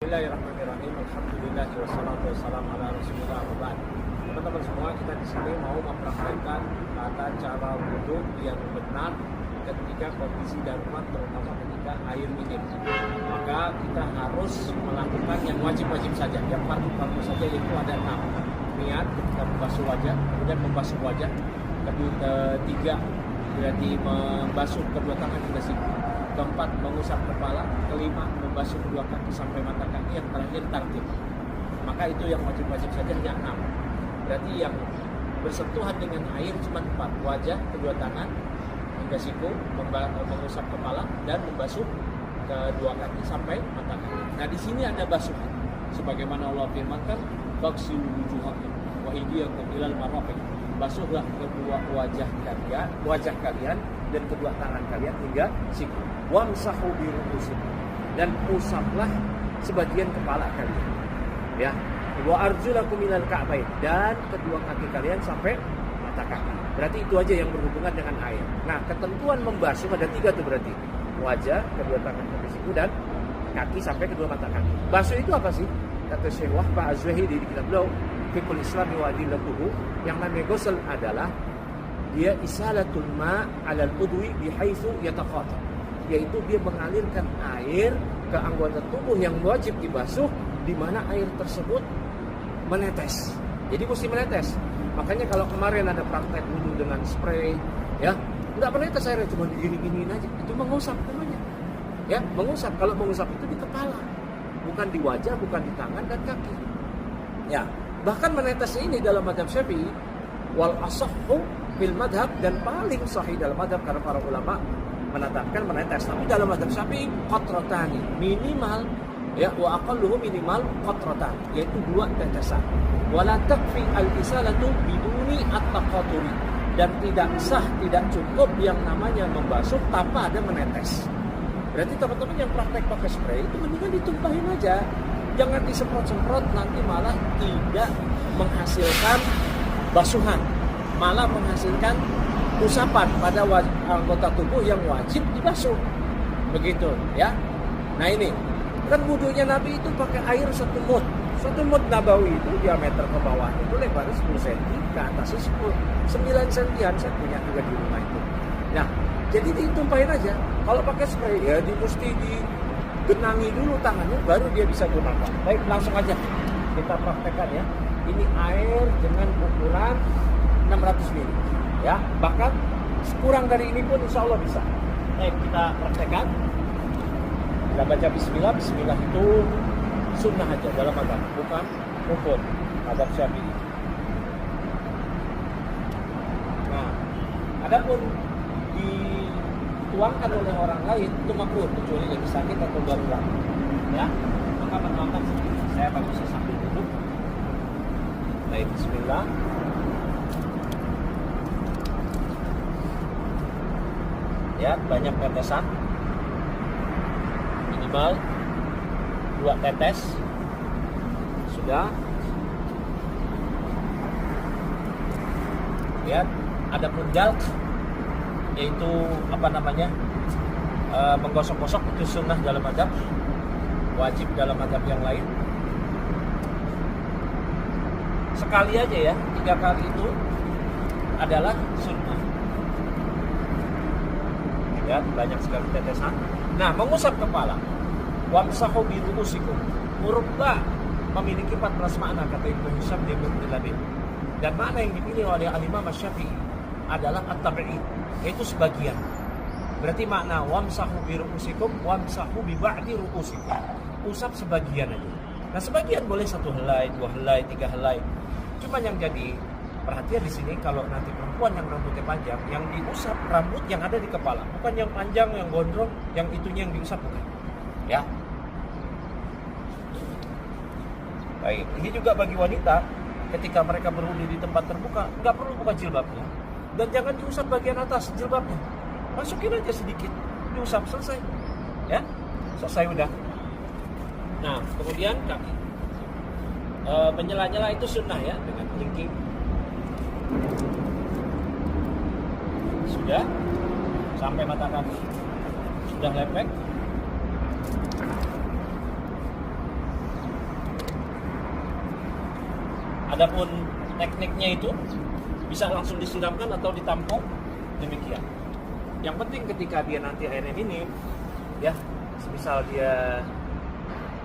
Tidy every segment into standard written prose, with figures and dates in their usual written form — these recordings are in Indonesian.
Bismillahirrahmanirrahim. Alhamdulillah wassalatu wassalamu ala Rasulillah wa ba'd. Teman-teman semua, kita di sini mau mempraktikkan tata cara wudhu yang benar ketika kondisi darurat, terutama ketika air minim. Maka kita harus melakukan yang wajib-wajib saja, yang fardu-fardu saja, yaitu ada 6. Niat ketika membasuh wajah, kemudian membasuh wajah. Ketiga, berarti membasuh kedua tangan hingga siku. Keempat, mengusap kepala. Kelima, membasuh kedua kaki sampai mata kaki. Yang terakhir, tartib. Maka itu yang wajib-wajib saja, yang 6. Berarti yang bersentuhan dengan air cuma 4. Wajah, kedua tangan hingga siku, mengusap kepala, dan membasuh kedua kaki sampai mata kaki. Nah, di sini ada basuhan. Sebagaimana Allah firmankan, "Faghsilu wujuhakum wa aydiyakum ilal marafiq." Basuhlah kedua wajah kalian dan kedua tangan kalian hingga siku. Wamsahu bi ru'usikum, dan usaplah sebagian kepala kalian. Ya. Wa arjulakum ilal ka'bain, dan kedua kaki kalian sampai mata kaki. Berarti itu aja yang berhubungan dengan air. Nah, ketentuan membasuh ada 3 tuh berarti. Wajah, kedua tangan sampai siku, dan kaki sampai kedua mata kaki. Basuh itu apa sih? Kata Syekh Wahbah Az-Zuhaili di kitab beliau Fiqhul Islam wa Adillatuhu, yang namanya ghusl adalah dia isalatul ma' 'alal udwi bihaitsu yatakhatab, yaitu dia mengalirkan air ke anggota tubuh yang wajib dibasuh di mana air tersebut menetes. Jadi mesti menetes. Makanya kalau kemarin ada praktek wudu dengan spray, ya, enggak menetes airnya, cuma digini-giniin aja. Itu mengusap namanya. Ya, mengusap. Kalau mengusap itu di kepala, bukan di wajah, bukan di tangan dan kaki. Ya, bahkan menetes ini dalam mazhab Syafi'i wal asahhu fil madhab, dan paling sahih dalam madhab karena para ulama menetapkan menetes. Tapi dalam mazhab Syafi'i qatratani minimal, ya, wa aqalluhu minimal qatratan, yaitu 2 tetesan. Wala takfi al-isalatu biduni at-taqaturi, dan tidak sah, tidak cukup yang namanya membasuh tanpa ada menetes. Berarti teman-teman yang praktek pakai spray itu mendingan ditumpahin aja. Jangan disemprot-semprot, nanti malah tidak menghasilkan basuhan, malah menghasilkan usapan pada anggota tubuh yang wajib dibasuh. Begitu, ya. Nah, ini kan wudunya Nabi itu pakai air 1 mud. 1 mud nabawi itu diameter ke bawah itu lebarnya 10 cm, ke atasnya 9 cm. Saya punya juga di rumah itu. Nah, jadi ditumpahin aja. Kalau pakai spray ya mesti digenangi dulu tangannya, baru dia bisa gunakan. Baik, langsung aja kita praktekkan ya. Ini air dengan ukuran 600 ml. Ya, bahkan kurang dari ini pun insya Allah bisa. Baik, kita praktekkan. Kita baca Bismillah. Bismillah itu sunnah aja dalam agama, bukan rukun mazhab Syafi'i. Nah, adapun dituangkan oleh orang lain itu makruh, kecuali lagi sakit atau darurat. Ya, maka menuangkan sendiri. Saya bisa sambil duduk. Baik, Bismillah. Ya, banyak tetesan, minimal 2 tetes. Sudah. Ya, ada pun dalk, yaitu menggosok-gosok, itu sunnah dalam mazhab, wajib dalam mazhab yang lain. Sekali aja ya, 3 kali itu adalah sunnah. Ya, banyak sekali tetesan. Nah, mengusap kepala. Wamsahu bi ru'usikum. Murubba memiliki 14 makna, kata Ibnu Hisham di Mu'tadil. Dan makna yang dipilih oleh Al-Imam Asy-Syafi'i adalah at-tab'id, yaitu sebagian. Berarti makna wamsahu bi ru'usikum, wamsahu bi ba'di ru'usikum. Usap sebagian aja. Nah, sebagian boleh 1 helai, 2 helai, 3 helai. Cuma yang jadi perhatian di sini, kalau nanti perempuan yang rambutnya panjang, yang diusap rambut yang ada di kepala, bukan yang panjang, yang gondrong, yang itunya yang diusap, bukan. Ya. Baik, ini juga bagi wanita ketika mereka berwudu di tempat terbuka, nggak perlu buka jilbabnya, dan jangan diusap bagian atas jilbabnya. Masukin aja sedikit, diusap, selesai. Ya, selesai udah. Nah, kemudian kaki. Menyela-nyela itu sunnah ya, dengan kelingking. Sudah sampai mata kaki, sudah lepek. Adapun tekniknya itu bisa langsung disiramkan atau ditampung, demikian. Yang penting ketika dia nanti airnya minim, ya, misal dia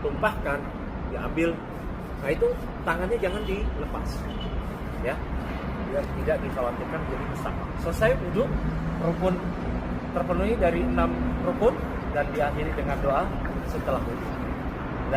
tumpahkan, diambil, nah itu tangannya jangan dilepas, ya, biar tidak dikhawatirkan jadi rusak. Selesai wudhu, rukun terpenuhi dari 6 rukun dan diakhiri dengan doa setelah wudhu.